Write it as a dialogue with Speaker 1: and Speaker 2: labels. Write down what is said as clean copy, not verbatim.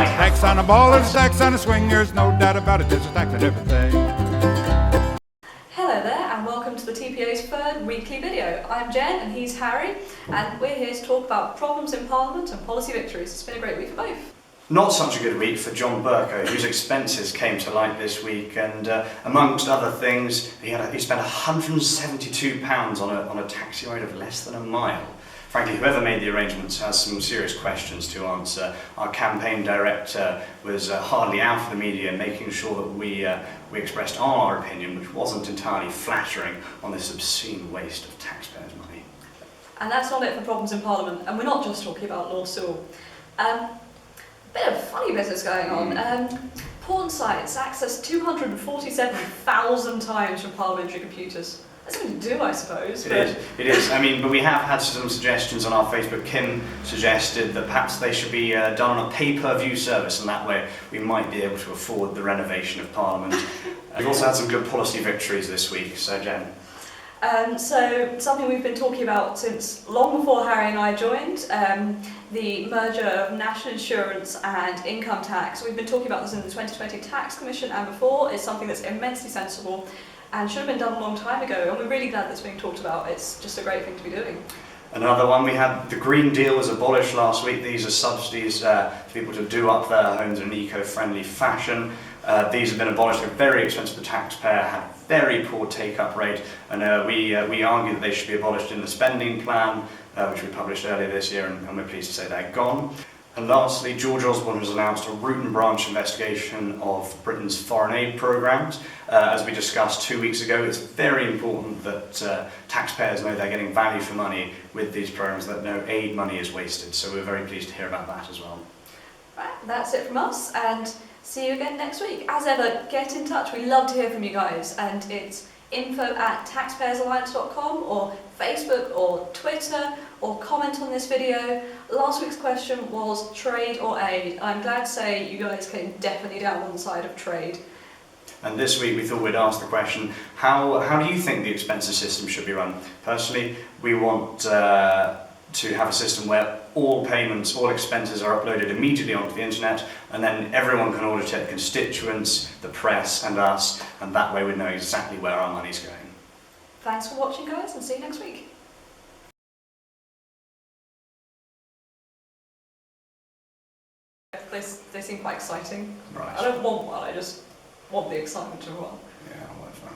Speaker 1: Tax on the ballers, tax on the swingers, no doubt about it, there's a tax on everything.
Speaker 2: Hello there and welcome to the TPA's third weekly video. I'm Jen and he's Harry and we're here to talk about problems in Parliament and policy victories. It's been a great week for both.
Speaker 3: Not such a good week for John Bercow, whose expenses came to light this week, and amongst other things, he spent £172 on a taxi ride of less than a mile. Frankly, whoever made the arrangements has some serious questions to answer. Our campaign director was hardly out for the media, making sure that we expressed our opinion, which wasn't entirely flattering, on this obscene waste of taxpayers' money.
Speaker 2: And that's not it for problems in Parliament, and we're not just talking about Lord Sewell. Bit of funny business going on. Porn sites access 247,000 times from parliamentary computers. That's something to do, I suppose.
Speaker 3: It is. I mean, but we have had some suggestions on our Facebook. Kim suggested that perhaps they should be done on a pay-per-view service, and that way we might be able to afford the renovation of Parliament. We've also had some good policy victories this week, so Jen.
Speaker 2: So something we've been talking about since long before Harry and I joined, the merger of national insurance and income tax. We've been talking about this in the 2020 Tax Commission and before. It's something that's immensely sensible and should have been done a long time ago, and we're really glad that's being talked about. It's just a great thing to be doing.
Speaker 3: Another one, we had the Green Deal was abolished last week. These are subsidies for people to do up their homes in an eco-friendly fashion. These have been abolished. They're very expensive to the taxpayer, had very poor take-up rate, and we argue that they should be abolished in the spending plan, which we published earlier this year, and we're pleased to say they're gone. And lastly, George Osborne has announced a root and branch investigation of Britain's foreign aid programmes. As we discussed 2 weeks ago, it's very important that taxpayers know they're getting value for money with these programmes, that no aid money is wasted. So we're very pleased to hear about that as well.
Speaker 2: Right, that's it from us, and see you again next week. As ever, get in touch. We love to hear from you guys, and it's info@taxpayersalliance.com or Facebook or Twitter, or comment on this video. Last week's question was trade or aid. I'm glad to say you guys came definitely down on the side of trade.
Speaker 3: And this week we thought we'd ask the question, how do you think the expenses system should be run? Personally, we want to have a system where all payments, all expenses are uploaded immediately onto the internet, and then everyone can audit it, constituents, the press and us, and that way we know exactly where our money's going.
Speaker 2: Thanks for watching, guys, and see you next week. They seem quite exciting.
Speaker 3: Right.
Speaker 2: I don't want one, I just want the excitement to run.
Speaker 3: Yeah, whatever.